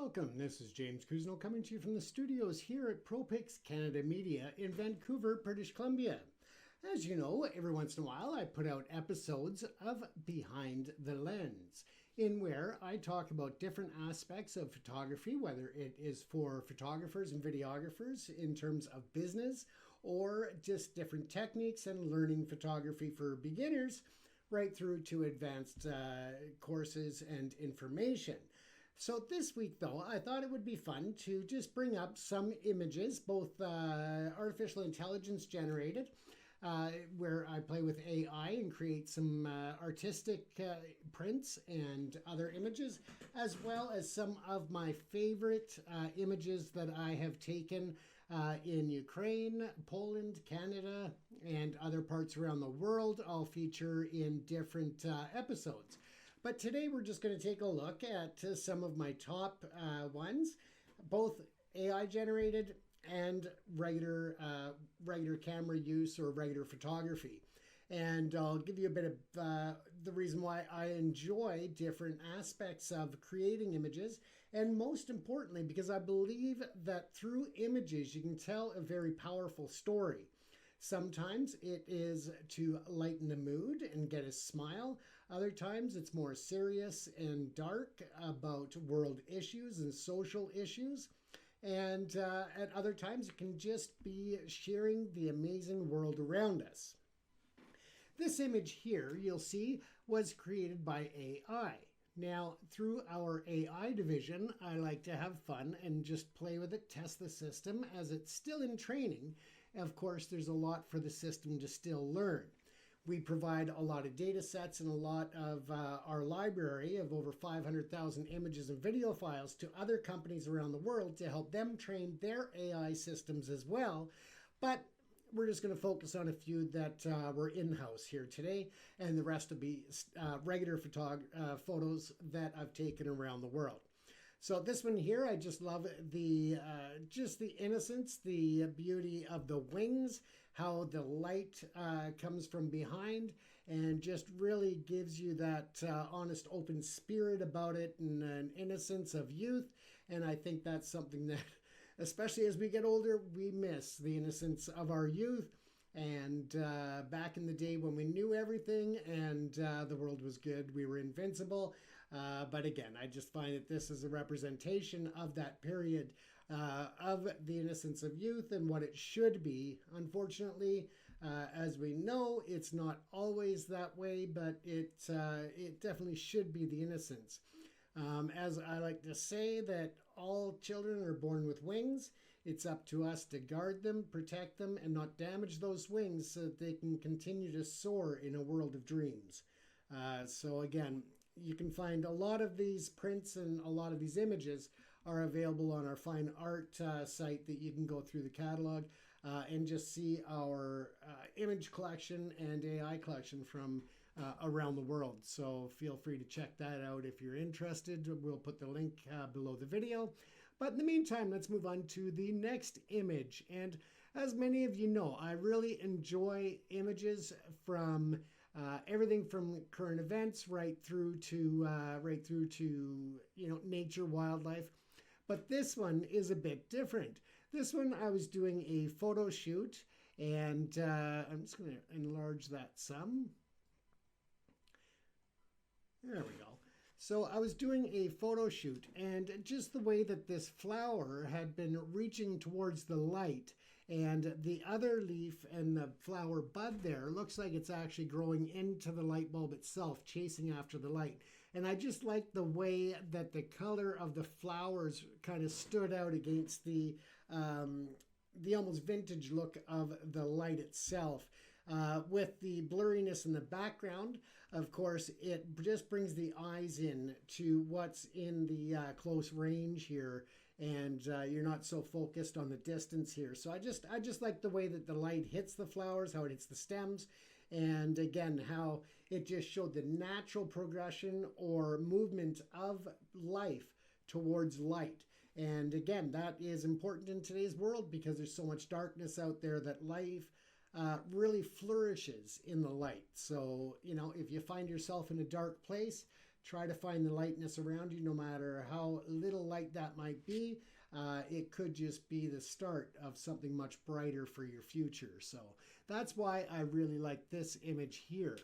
Welcome, this is James Kuzno coming to you from the studios here at ProPics Canada Media in Vancouver, British Columbia. As you know, every once in a while I put out episodes of Behind the Lens, in where I talk about different aspects of photography, whether it is for photographers and videographers in terms of business, or just different techniques and learning photography for beginners, right through to advanced courses and information. So this week, though, I thought it would be fun to just bring up some images, both artificial intelligence generated, where I play with AI and create some artistic prints and other images, as well as some of my favorite images that I have taken in Ukraine, Poland, Canada, and other parts around the world. I'll feature in different episodes. But today we're just going to take a look at some of my top ones, both AI generated and regular camera use or regular photography. And I'll give you a bit of the reason why I enjoy different aspects of creating images. And most importantly, because I believe that through images, you can tell a very powerful story. Sometimes it is to lighten the mood and get a smile. Other times it's more serious and dark about world issues and social issues. And at other times it can just be sharing the amazing world around us. This image here, you'll see, was created by AI. Now, through our AI division, I like to have fun and just play with it, test the system as it's still in training. Of course, there's a lot for the system to still learn. We provide a lot of data sets and a lot of our library of over 500,000 images and video files to other companies around the world to help them train their AI systems as well. But we're just going to focus on a few that were in-house here today, and the rest will be regular photos that I've taken around the world. So this one here, I just love the innocence, the beauty of the wings, how the light comes from behind, and just really gives you that honest, open spirit about it and an innocence of youth. And I think that's something that, especially as we get older, we miss the innocence of our youth. And back in the day when we knew everything and the world was good, we were invincible. But again, I just find that this is a representation of that period of the innocence of youth and what it should be. Unfortunately, as we know, it's not always that way, but it definitely should be the innocence. As I like to say, that all children are born with wings. It's up to us to guard them, protect them, and not damage those wings so that they can continue to soar in a world of dreams. So again, you can find a lot of these prints and a lot of these images are available on our fine art site that you can go through the catalog and just see our image collection and AI collection from around the world. So feel free to check that out if you're interested. We'll put the link below the video. But in the meantime, let's move on to the next image. And as many of you know, I really enjoy images from everything from current events right through to nature, wildlife. But this one is a bit different. This one I was doing a photo shoot, and I'm just going to enlarge that some. There we go. So I was doing a photo shoot, and just the way that this flower had been reaching towards the light, and the other leaf and the flower bud there looks like it's actually growing into the light bulb itself, chasing after the light. And I just like the way that the color of the flowers kind of stood out against the almost vintage look of the light itself. With the blurriness in the background, of course, it just brings the eyes in to what's in the close range here, and you're not so focused on the distance here. So I just like the way that the light hits the flowers, how it hits the stems, and again, how it just showed the natural progression or movement of life towards light. And again, that is important in today's world because there's so much darkness out there that life really flourishes in the light. So, if you find yourself in a dark place, try to find the lightness around you, no matter how little light that might be, it could just be the start of something much brighter for your future. So that's why I really like this image here.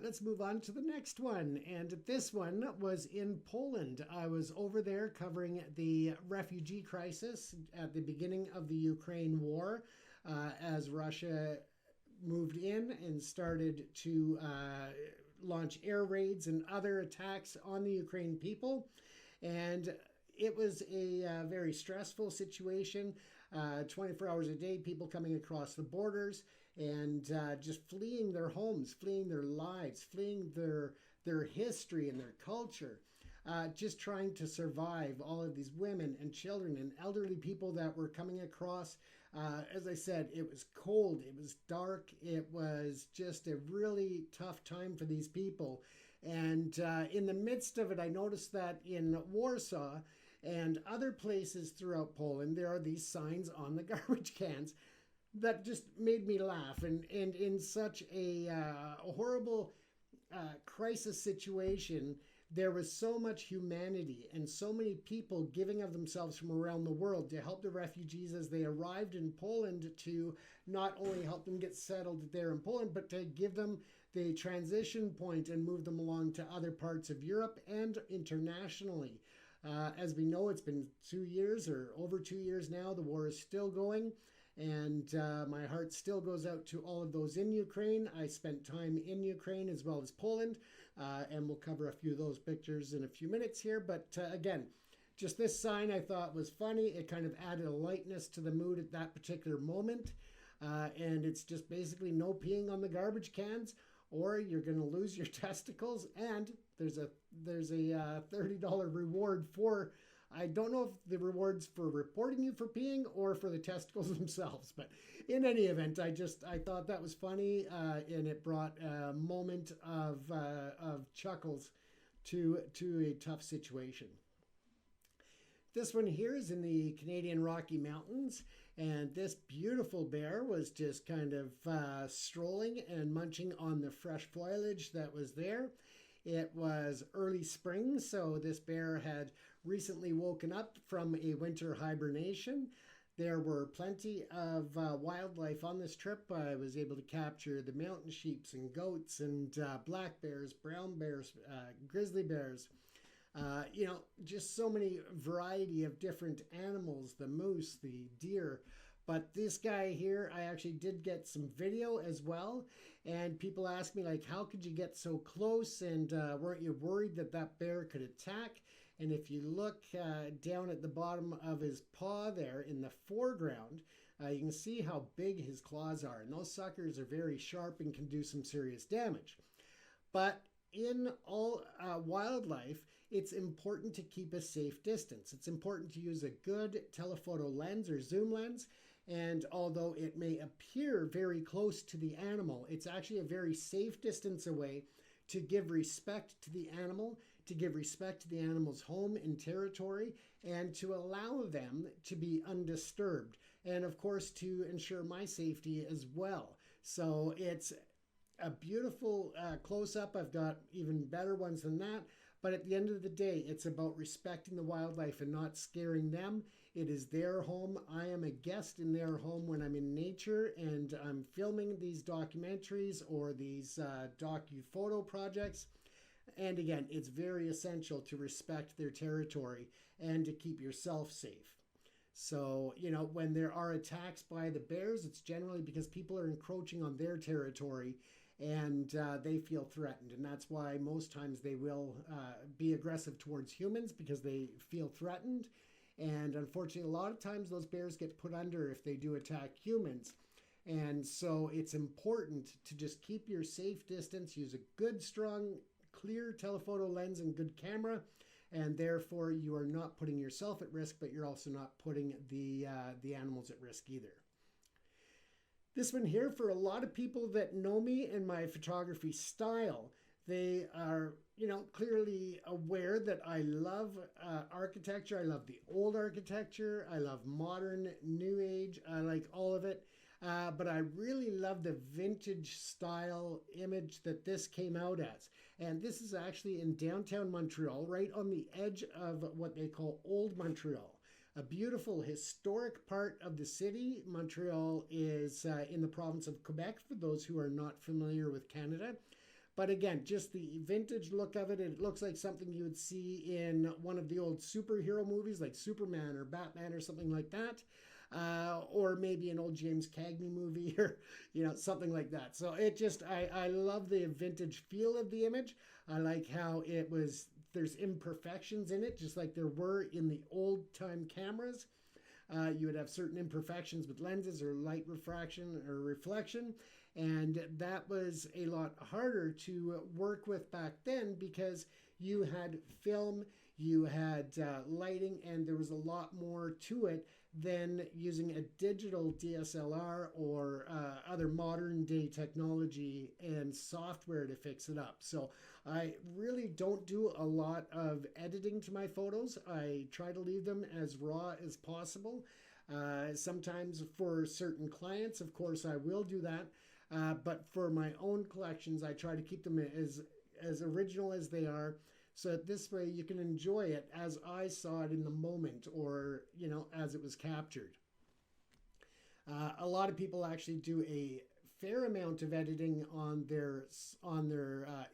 Let's move on to the next one. And this one was in Poland. I was over there covering the refugee crisis at the beginning of the Ukraine war, as Russia moved in and started to launch air raids and other attacks on the Ukraine people. And it was a very stressful situation, 24 hours a day, people coming across the borders and just fleeing their homes, fleeing their lives, fleeing their history and their culture, just trying to survive. All of these women and children and elderly people that were coming across. As I said, it was cold, it was dark, it was just a really tough time for these people. And in the midst of it, I noticed that in Warsaw and other places throughout Poland, there are these signs on the garbage cans that just made me laugh. And in such a horrible crisis situation, there was so much humanity and so many people giving of themselves from around the world to help the refugees as they arrived in Poland, to not only help them get settled there in Poland, but to give them the transition point and move them along to other parts of Europe and internationally. As we know, it's been 2 years or over 2 years now. The war is still going. And my heart still goes out to all of those in Ukraine. I spent time in Ukraine as well as Poland, and we'll cover a few of those pictures in a few minutes here. But again, just this sign I thought was funny. It kind of added a lightness to the mood at that particular moment. And it's just basically no peeing on the garbage cans, or you're going to lose your testicles. And there's a $30 reward for, I don't know if the reward's for reporting you for peeing or for the testicles themselves, but in any event, I thought that was funny, and it brought a moment of chuckles to a tough situation. This one here is in the Canadian Rocky Mountains, and this beautiful bear was just kind of strolling and munching on the fresh foliage that was there. It was early spring, so this bear had recently woken up from a winter hibernation. There were plenty of wildlife on this trip. I was able to capture the mountain sheep and goats and black bears, brown bears, grizzly bears. Just so many variety of different animals, the moose, the deer. But this guy here, I actually did get some video as well. And people ask me, like, how could you get so close? And weren't you worried that that bear could attack? And if you look down at the bottom of his paw there in the foreground, you can see how big his claws are. And those suckers are very sharp and can do some serious damage. But in all wildlife, it's important to keep a safe distance. It's important to use a good telephoto lens or zoom lens. And although it may appear very close to the animal, it's actually a very safe distance away to give respect to the animal, to give respect to the animal's home and territory, and to allow them to be undisturbed. And of course, to ensure my safety as well. So it's a beautiful close-up. I've got even better ones than that. But at the end of the day, it's about respecting the wildlife and not scaring them. It is their home. I am a guest in their home when I'm in nature and I'm filming these documentaries or these docu-photo projects. And again, it's very essential to respect their territory and to keep yourself safe. So, when there are attacks by the bears, it's generally because people are encroaching on their territory and they feel threatened. And that's why most times they will be aggressive towards humans, because they feel threatened. And unfortunately, a lot of times those bears get put under if they do attack humans. And so it's important to just keep your safe distance, use a good, strong, clear telephoto lens and good camera. And therefore, you are not putting yourself at risk, but you're also not putting the animals at risk either. This one here, for a lot of people that know me and my photography style, they are, clearly aware that I love architecture. I love the old architecture. I love modern, new age. I like all of it. But I really love the vintage style image that this came out as. And this is actually in downtown Montreal, right on the edge of what they call Old Montreal. A beautiful historic part of the city. Montreal is in the province of Quebec, for those who are not familiar with Canada. But again, just the vintage look of it, it looks like something you would see in one of the old superhero movies like Superman or Batman or something like that. Or maybe an old James Cagney movie or, something like that. So it just, I love the vintage feel of the image. I like how there's imperfections in it, just like there were in the old time cameras. You would have certain imperfections with lenses or light refraction or reflection. And that was a lot harder to work with back then because you had film, you had lighting, and there was a lot more to it than using a digital DSLR or other modern day technology and software to fix it up. So I really don't do a lot of editing to my photos. I try to leave them as raw as possible. Sometimes for certain clients, of course, I will do that. But for my own collections, I try to keep them as original as they are. So that this way you can enjoy it as I saw it in the moment or, as it was captured. A lot of people actually do a fair amount of editing on their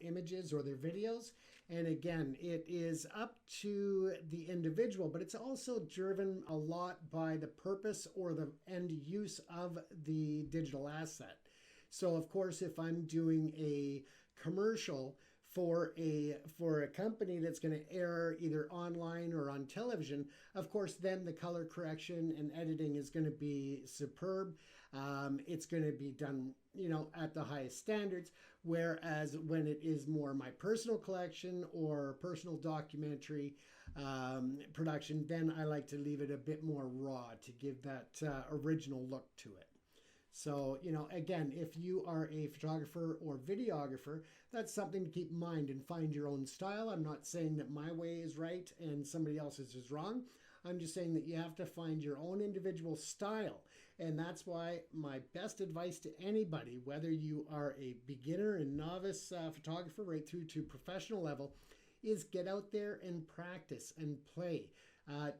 images or their videos. And again, it is up to the individual, but it's also driven a lot by the purpose or the end use of the digital asset. So of course, if I'm doing a commercial for a company that's going to air either online or on television, of course, then the color correction and editing is going to be superb. It's going to be done, at the highest standards. Whereas when it is more my personal collection or personal documentary production, then I like to leave it a bit more raw to give that original look to it. So, again, if you are a photographer or videographer, that's something to keep in mind and find your own style. I'm not saying that my way is right and somebody else's is wrong. I'm just saying that you have to find your own individual style. And that's why my best advice to anybody, whether you are a beginner and novice photographer right through to professional level, is get out there and practice and play.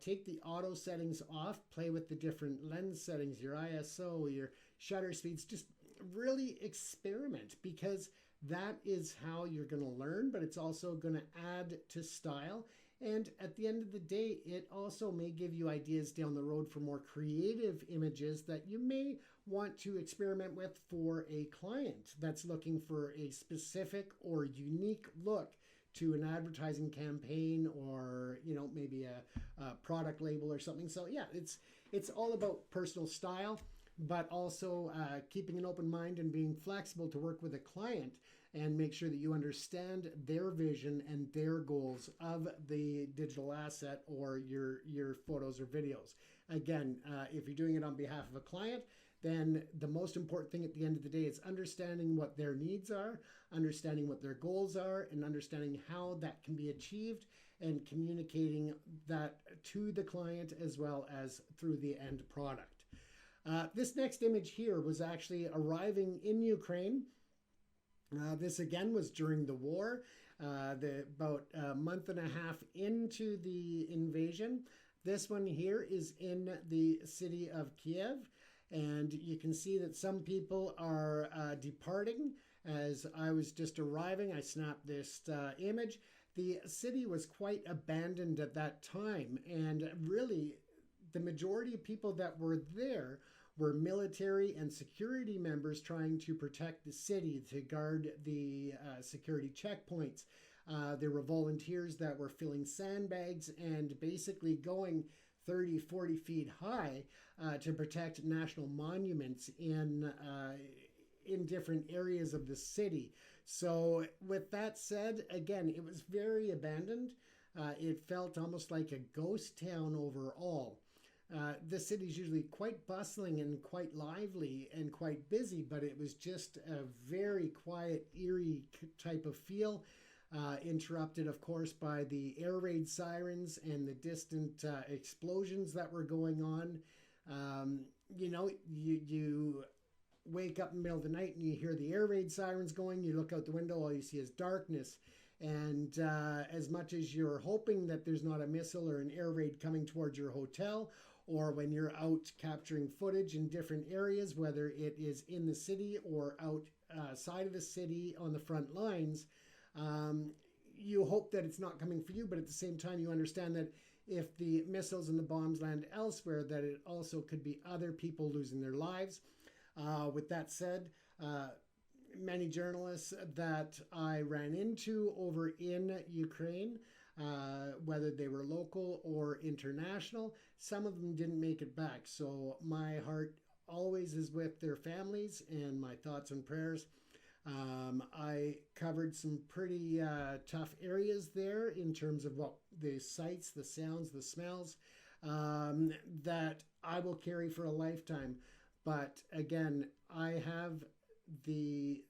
Take the auto settings off, play with the different lens settings, your ISO, your shutter speeds, just really experiment because that is how you're going to learn, but it's also going to add to style. And at the end of the day, it also may give you ideas down the road for more creative images that you may want to experiment with for a client that's looking for a specific or unique look to an advertising campaign or, maybe a product label or something. So yeah, it's all about personal style, but also keeping an open mind and being flexible to work with a client and make sure that you understand their vision and their goals of the digital asset or your photos or videos. Again, if you're doing it on behalf of a client, then the most important thing at the end of the day is understanding what their needs are, understanding what their goals are, and understanding how that can be achieved and communicating that to the client as well as through the end product. This next image here was actually arriving in Ukraine. This again was during the war, about a month and a half into the invasion. This one here is in the city of Kiev. And you can see that some people are departing. As I was just arriving, I snapped this image. The city was quite abandoned at that time. And really, the majority of people that were there were military and security members trying to protect the city, to guard the security checkpoints. There were volunteers that were filling sandbags and basically going 30, 40 feet high to protect national monuments in different areas of the city. So with that said, again, it was very abandoned. It felt almost like a ghost town overall. The city is usually quite bustling and quite lively and quite busy, but it was just a very quiet, eerie type of feel. Interrupted, of course, by the air raid sirens and the distant explosions that were going on. wake up in the middle of the night and you hear the air raid sirens going. You look out the window, all you see is darkness. And as much as you're hoping that there's not a missile or an air raid coming towards your hotel, or when you're out capturing footage in different areas, whether it is in the city or outside of the city on the front lines, you hope that it's not coming for you, but at the same time you understand that if the missiles and the bombs land elsewhere, that it also could be other people losing their lives. With that said, many journalists that I ran into over in Ukraine, whether they were local or international, some of them didn't make it back. So my heart always is with their families and my thoughts and prayers. I covered some pretty tough areas there in terms of what the sights, the sounds, the smells that I will carry for a lifetime. But again, I have the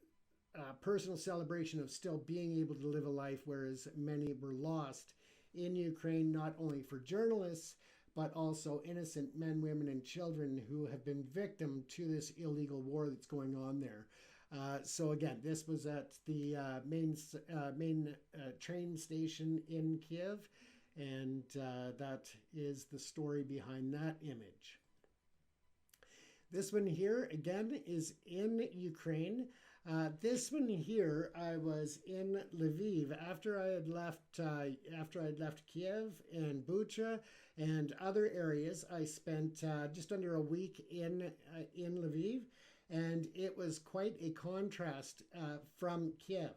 personal celebration of still being able to live a life, whereas many were lost in Ukraine, not only for journalists, but also innocent men, women, and children who have been victim to this illegal war that's going on there. So again, this was at the main train station in Kiev, and that is the story behind that image. This one here, again, is in Ukraine. This one here, I was in Lviv after I had left Kiev and Bucha and other areas. I spent just under a week in Lviv, and it was quite a contrast from Kiev.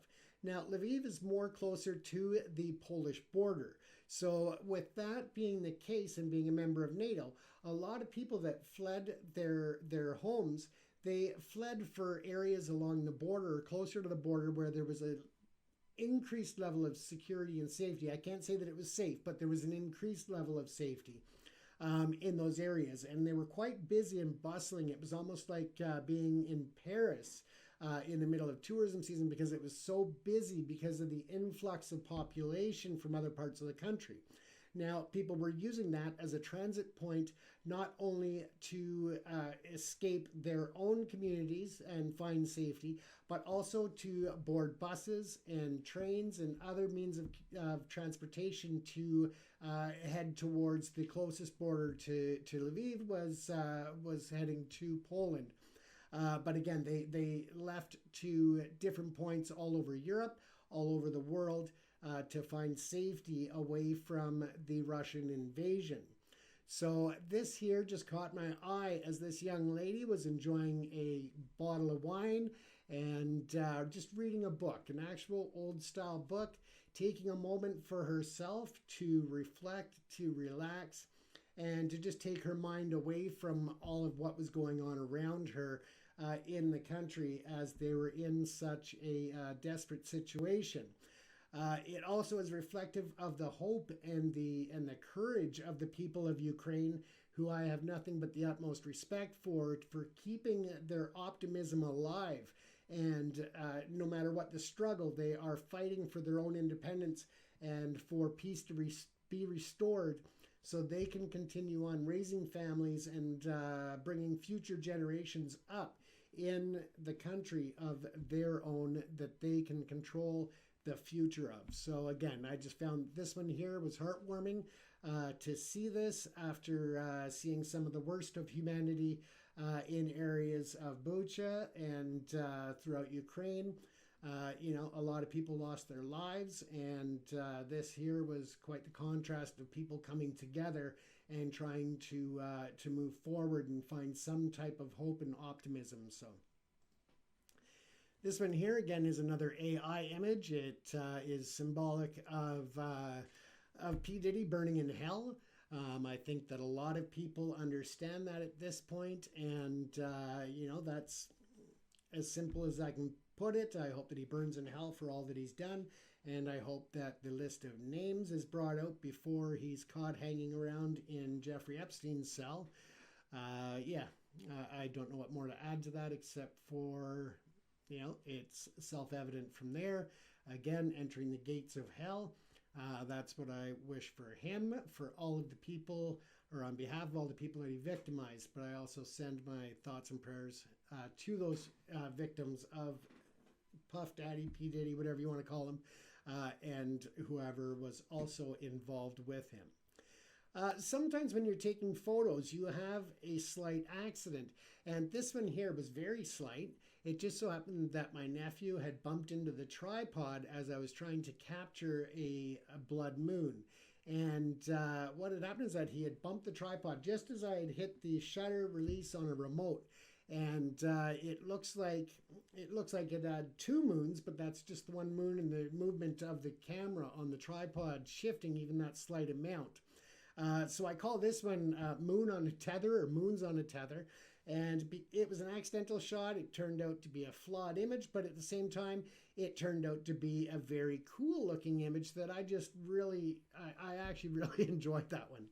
Now, Lviv is more closer to the Polish border. So with that being the case and being a member of NATO, a lot of people that fled their homes, they fled for areas along the border, closer to the border, where there was an increased level of security and safety. I can't say that it was safe, but there was an increased level of safety in those areas. And they were quite busy and bustling. It was almost like being in Paris in the middle of tourism season, because it was so busy because of the influx of population from other parts of the country. Now, people were using that as a transit point, not only to escape their own communities and find safety, but also to board buses and trains and other means of transportation to head towards the closest border to Lviv was heading to Poland. But again, they left to different points all over Europe, all over the world, to find safety away from the Russian invasion. So this here just caught my eye as this young lady was enjoying a bottle of wine and just reading a book, an actual old style book, taking a moment for herself to reflect, to relax, and to just take her mind away from all of what was going on around her in the country as they were in such a desperate situation. It also is reflective of the hope and the courage of the people of Ukraine, who I have nothing but the utmost respect for keeping their optimism alive. And no matter what the struggle, they are fighting for their own independence and for peace to be restored, so they can continue on raising families and bringing future generations up in the country of their own that they can control the future of. So again, I just found this one here was heartwarming to see this after seeing some of the worst of humanity in areas of Bucha and throughout Ukraine. A lot of people lost their lives, and this here was quite the contrast of people coming together and trying to move forward and find some type of hope and optimism. So this one here again is another AI image. It is symbolic of P. Diddy burning in hell. I think that a lot of people understand that at this point, and that's as simple as I can put it. I hope that he burns in hell for all that he's done, and I hope that the list of names is brought out before he's caught hanging around in Jeffrey Epstein's cell. I don't know what more to add to that, except for, it's self-evident from there. Again, entering the gates of hell. That's what I wish for him, for all of the people, or on behalf of all the people that he victimized. But I also send my thoughts and prayers to those victims of Puff Daddy, P. Diddy, whatever you want to call him, and whoever was also involved with him. Sometimes when you're taking photos, you have a slight accident. And this one here was very slight. It just so happened that my nephew had bumped into the tripod as I was trying to capture a blood moon. And what had happened is that he had bumped the tripod just as I had hit the shutter release on a remote. And it looks like it had two moons, but that's just the one moon, and the movement of the camera on the tripod shifting even that slight amount. So I call this one Moon on a Tether, or Moons on a Tether. And it was an accidental shot. It turned out to be a flawed image, but at the same time, it turned out to be a very cool looking image that I just really, I actually really enjoyed that one.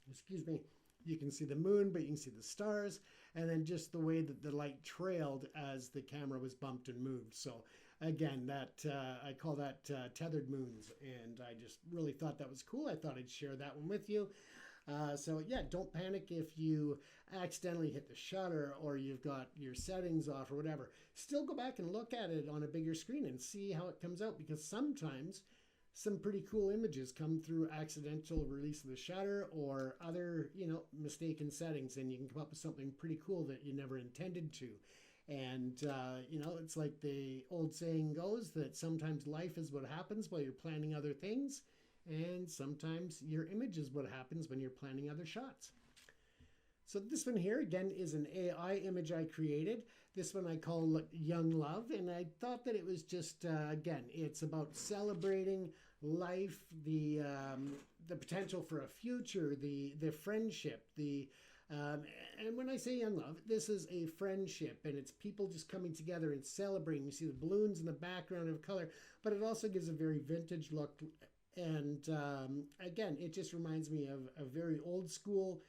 Excuse me. You can see the moon, but you can see the stars, and then just the way that the light trailed as the camera was bumped and moved. So again, that I call that tethered moons, and I just really thought that was cool. I thought I'd share that one with you. So yeah, don't panic if you accidentally hit the shutter or you've got your settings off or whatever. Still go back and look at it on a bigger screen and see how it comes out, because sometimes some pretty cool images come through accidental release of the shutter or other, mistaken settings, and you can come up with something pretty cool that you never intended to. And, it's like the old saying goes that sometimes life is what happens while you're planning other things, and sometimes your image is what happens when you're planning other shots. So this one here, again, is an AI image I created. This one I call Young Love, and I thought that it was just, again, it's about celebrating life, the potential for a future, the friendship, and when I say young love, this is a friendship, and it's people just coming together and celebrating. You see the balloons in the background of color, but it also gives a very vintage look. And again, it just reminds me of a very old school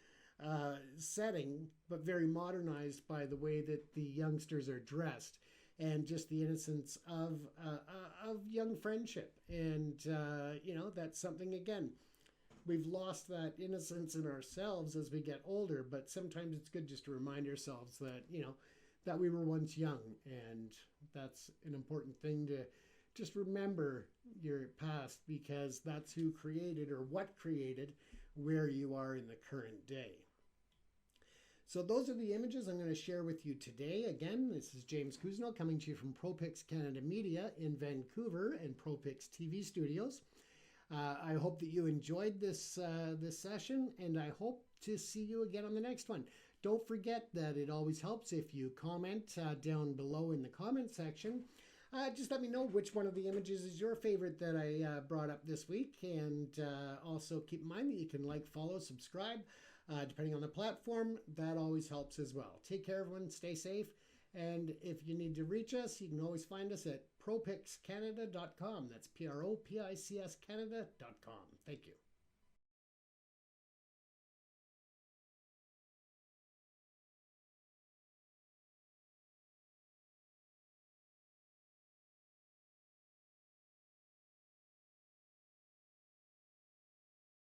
setting, but very modernized by the way that the youngsters are dressed, and just the innocence of young friendship. And that's something, again, we've lost that innocence in ourselves as we get older, but sometimes it's good just to remind ourselves that, that we were once young, and that's an important thing to just remember your past, because that's who created, or what created, where you are in the current day. So those are the images I'm going to share with you today. Again, this is James Cousineau coming to you from ProPics Canada Media in Vancouver and ProPics TV Studios. I hope that you enjoyed this session, and I hope to see you again on the next one. Don't forget that it always helps if you comment down below in the comment section. Just let me know which one of the images is your favorite that I brought up this week, and also keep in mind that you can like, follow, subscribe, depending on the platform. That always helps as well. Take care, everyone. Stay safe. And if you need to reach us, you can always find us at ProPicsCanada.com. That's ProPics Canada.com. Thank you.